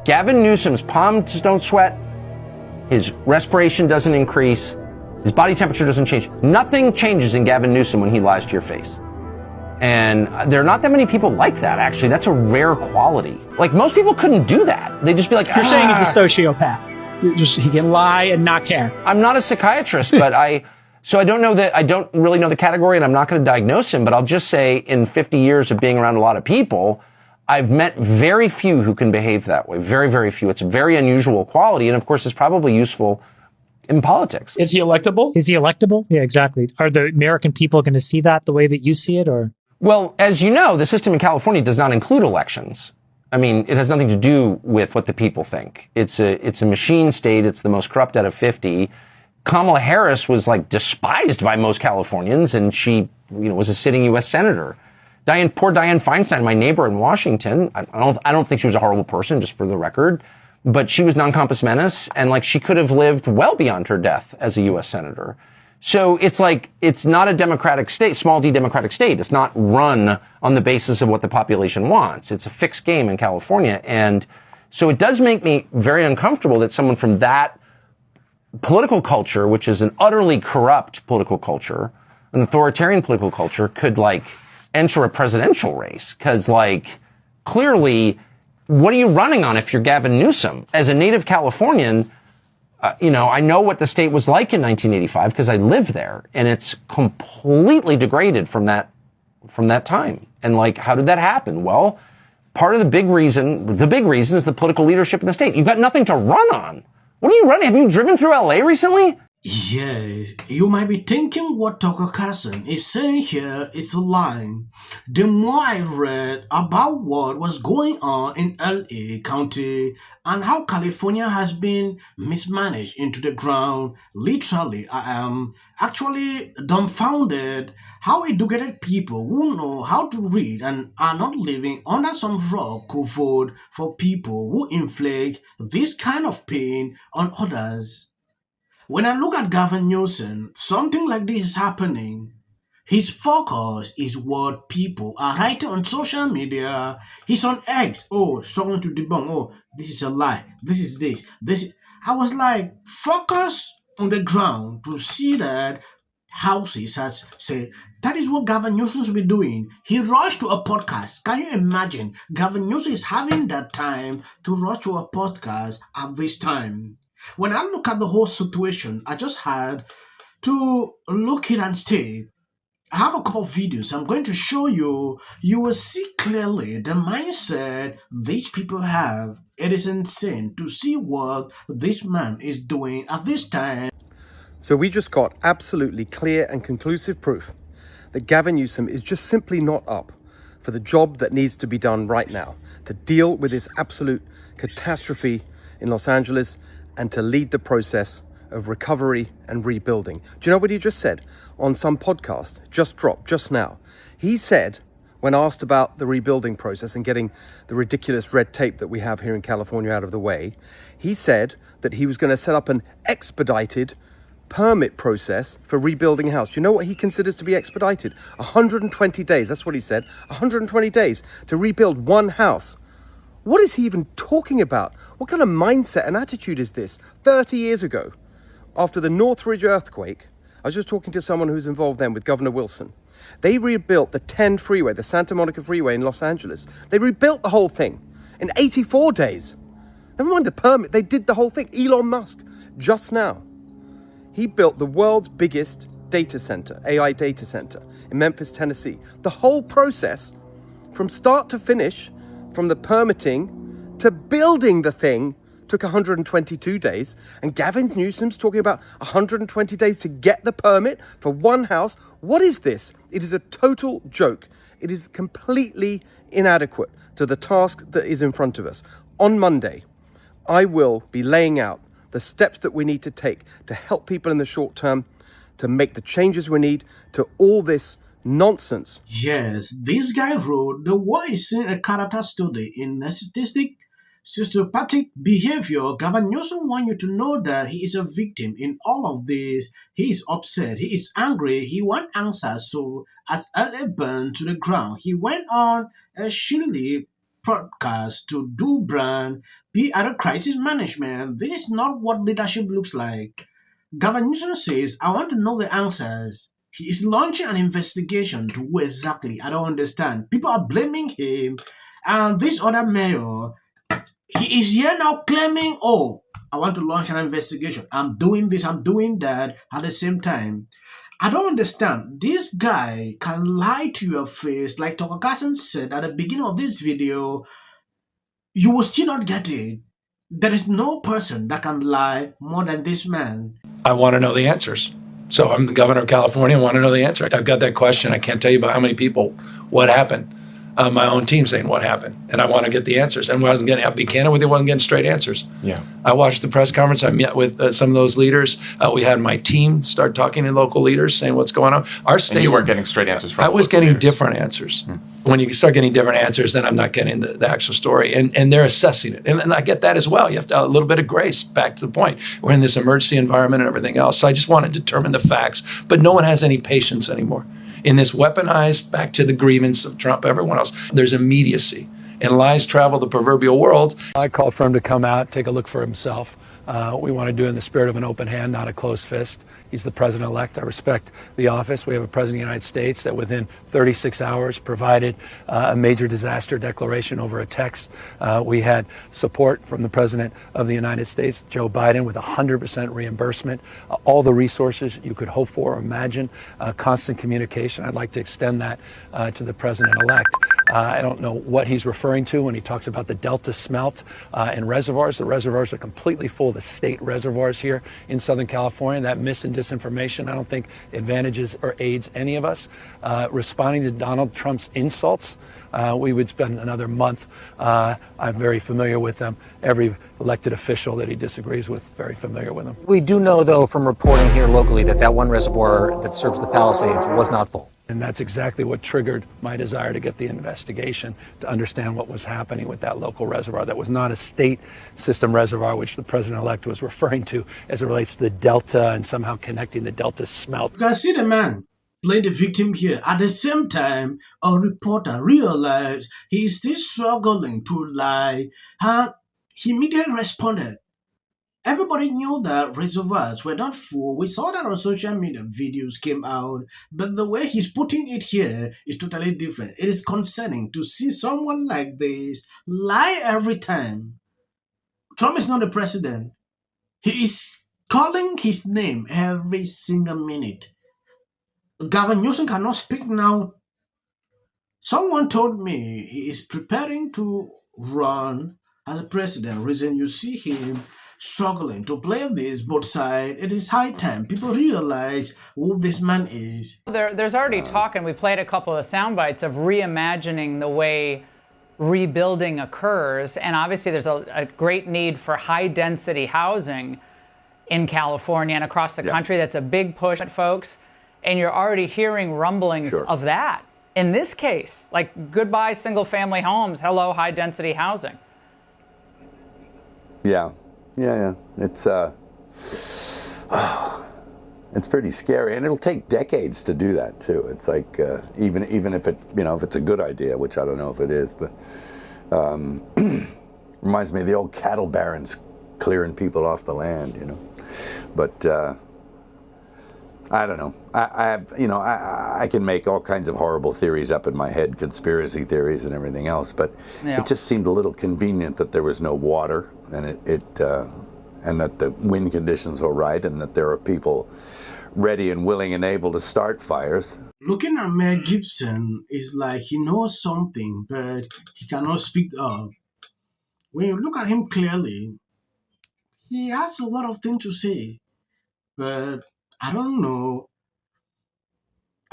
Gavin Newsom's palms don't sweat, his respiration doesn't increase, his body temperature doesn't change. Nothing changes in Gavin Newsom when he lies to your face. And there are not that many people like that, actually. That's a rare quality. Like, most people couldn't do that. They'd just be like, You're saying he's a sociopath. He can lie and not care. I'm not a psychiatrist, but I don't really know the category, and I'm not going to diagnose him, but I'll just say in 50 years of being around a lot of people, I've met very few who can behave that way. Very, very few. It's a very unusual quality, and of course, it's probably useful in politics. Is he electable? Is he electable? Yeah, exactly. Are the American people going to see that the way that you see it, or? Well, as you know, the system in California does not include elections. I mean, it has nothing to do with what the people think. It's a machine state. It's the most corrupt out of 50. Kamala Harris was like despised by most Californians, and she, was a sitting U.S. senator. Poor Dianne Feinstein, my neighbor in Washington. I don't think she was a horrible person, just for the record, but she was non compos mentis, and she could have lived well beyond her death as a U.S. senator. So it's not a democratic state, small d democratic state. It's not run on the basis of what the population wants. It's a fixed game in California. And so it does make me very uncomfortable that someone from that political culture, which is an utterly corrupt political culture, an authoritarian political culture, could enter a presidential race. Cause clearly, what are you running on if you're Gavin Newsom? As a native Californian, I know what the state was like in 1985 because I lived there, and it's completely degraded from that time. And how did that happen? Well, part of the big reason is the political leadership in the state. You've got nothing to run on. What are you running? Have you driven through LA recently? Yes, you might be thinking what Tucker Carlson is saying here is a lie. The more I read about what was going on in LA County and how California has been mismanaged into the ground, literally, I am actually dumbfounded how educated people who know how to read and are not living under some rock could vote for people who inflict this kind of pain on others. When I look at Gavin Newsom, something like this is happening. His focus is what people are writing on social media. He's on X. Oh, someone to debunk. Oh, this is a lie. This is this. I was like, focus on the ground to see that houses has said that is what Gavin Newsom will be doing. He rushed to a podcast. Can you imagine? Gavin Newsom is having that time to rush to a podcast at this time. When I look at the whole situation, I just had to look it and stay. I have a couple of videos I'm going to show you. You will see clearly the mindset these people have. It is insane to see what this man is doing at this time. So we just got absolutely clear and conclusive proof that Gavin Newsom is just simply not up for the job that needs to be done right now to deal with this absolute catastrophe in Los Angeles and to lead the process of recovery and rebuilding. Do you know what he just said on some podcast, just dropped just now? He said, when asked about the rebuilding process and getting the ridiculous red tape that we have here in California out of the way, he said that he was going to set up an expedited permit process for rebuilding a house. Do you know what he considers to be expedited? 120 days, that's what he said, 120 days to rebuild one house. What is he even talking about? What kind of mindset and attitude is this? 30 years ago, after the Northridge earthquake, I was just talking to someone who's involved then with Governor Wilson. They rebuilt the 10 freeway, the Santa Monica freeway in Los Angeles. They rebuilt the whole thing in 84 days. Never mind the permit, they did the whole thing. Elon Musk, just now, he built the world's biggest data center, AI data center in Memphis, Tennessee. The whole process from start to finish, from the permitting to building the thing, took 122 days. And Gavin Newsom's talking about 120 days to get the permit for one house. What is this? It is a total joke. It is completely inadequate to the task that is in front of us. On Monday, I will be laying out the steps that we need to take to help people in the short term, to make the changes we need to all this nonsense. Yes, this guy wrote the war is in a character study in narcissistic sociopathic behavior. Gavin Newsom wants you to know that he is a victim in all of this. He is upset. He is angry. He wants answers. So as LA burned to the ground, he went on a shilly podcast to do brand, PR, crisis management. This is not what leadership looks like. Gavin Newsom says, I want to know the answers. He is launching an investigation to who exactly. I don't understand. People are blaming him. And this other mayor, he is here now claiming, oh, I want to launch an investigation. I'm doing this, I'm doing that at the same time. I don't understand. This guy can lie to your face, like Tucker Carlson said at the beginning of this video. You will still not get it. There is no person that can lie more than this man. I want to know the answers. So I'm the governor of California. I want to know the answer. I've got that question. I can't tell you about how many people, what happened. My own team saying what happened, and I want to get the answers. And I'll be candid with you, I wasn't getting straight answers. Yeah. I watched the press conference. I met with some of those leaders. We had my team start talking to local leaders, saying what's going on. Our state. And you weren't getting straight answers from. I was getting leaders. Different answers. When you start getting different answers, then I'm not getting the actual story. And they're assessing it. And I get that as well. You have to a little bit of grace, back to the point. We're in this emergency environment and everything else. So I just want to determine the facts. But no one has any patience anymore. In this weaponized, back to the grievance of Trump, everyone else, there's immediacy. And lies travel the proverbial world. I called for him to come out, take a look for himself. We want to do it in the spirit of an open hand, not a closed fist. He's the president-elect. I respect the office. We have a president of the United States that within 36 hours provided a major disaster declaration over a text. We had support from the president of the United States, Joe Biden, with 100% reimbursement, all the resources you could hope for or imagine, constant communication. I'd like to extend that to the president-elect. I don't know what he's referring to when he talks about the Delta smelt in reservoirs. The reservoirs are completely full, the state reservoirs here in Southern California. That mis and disinformation, I don't think advantages or aids any of us. Responding to Donald Trump's insults, we would spend another month. I'm very familiar with them. Every elected official that he disagrees with, very familiar with them. We do know, though, from reporting here locally that one reservoir that serves the Palisades was not full. And that's exactly what triggered my desire to get the investigation, to understand what was happening with that local reservoir. That was not a state system reservoir, which the president-elect was referring to as it relates to the Delta and somehow connecting the Delta smelt. You can see the man playing the victim here. At the same time, a reporter realized he is still struggling to lie. He immediately responded. Everybody knew that reservoirs were not full. We saw that on social media, videos came out. But the way he's putting it here is totally different. It is concerning to see someone like this lie every time. Trump is not the president. He is calling his name every single minute. Gavin Newsom cannot speak now. Someone told me he is preparing to run as a president. Reason you see him struggling to play this both sides. It is high time people realize who this man is. There's already talk, and we played a couple of sound bites of reimagining the way rebuilding occurs. And obviously there's a great need for high density housing in California and across the country. That's a big push, folks. And you're already hearing rumblings of that. In this case, like goodbye single family homes, hello high density housing. Yeah. It's pretty scary, and it'll take decades to do that too. It's like even if it if it's a good idea, which I don't know if it is, but reminds me of the old cattle barons clearing people off the land, But I don't know. I can make all kinds of horrible theories up in my head, conspiracy theories and everything else, but it just seemed a little convenient that there was no water, and and that the wind conditions were right, and that there are people ready and willing and able to start fires. Looking at Mel Gibson is like he knows something, but he cannot speak up. When you look at him clearly, he has a lot of things to say, but I don't know.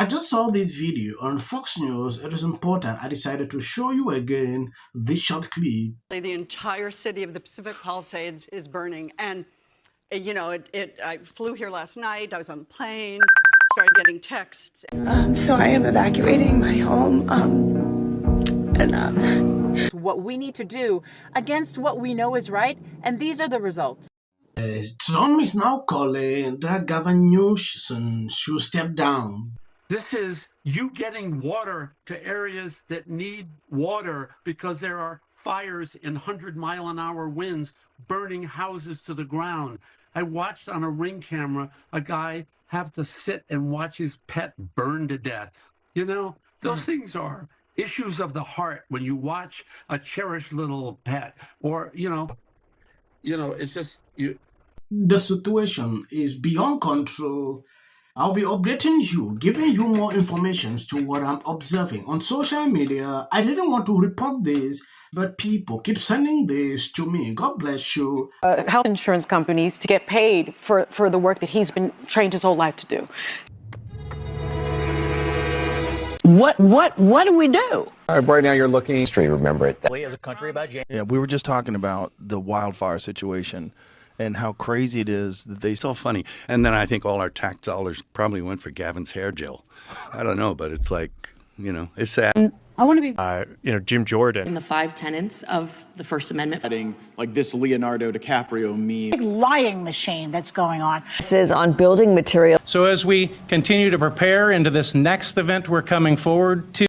I just saw this video on Fox News. It was important. I decided to show you again this short clip. The entire city of the Pacific Palisades is burning. And, I flew here last night. I was on the plane, started getting texts. So I am evacuating my home. What we need to do against what we know is right. And these are the results. Trump is now calling that Gavin Newsom should step down. This is you getting water to areas that need water because there are fires in 100-mile-an-hour winds burning houses to the ground. I watched on a Ring camera a guy have to sit and watch his pet burn to death. You know, those things are issues of the heart when you watch a cherished little pet, or, you know, it's just you. The situation is beyond control. I'll be updating you, giving you more information to what I'm observing on social media. I didn't want to report this, but people keep sending this to me. God bless you. Health insurance companies to get paid for the work that he's been trained his whole life to do. What do we do? Right now you're looking history, remember it. As a country about James. Yeah, we were just talking about the wildfire situation and how crazy it is that they still funny. And then I think all our tax dollars probably went for Gavin's hair gel. I don't know, but it's like, you know, it's sad. I want to be, Jim Jordan. In the 5 tenets of the First Amendment. Like this Leonardo DiCaprio meme. Big lying machine that's going on. This is on building material. So as we continue to prepare into this next event we're coming forward to,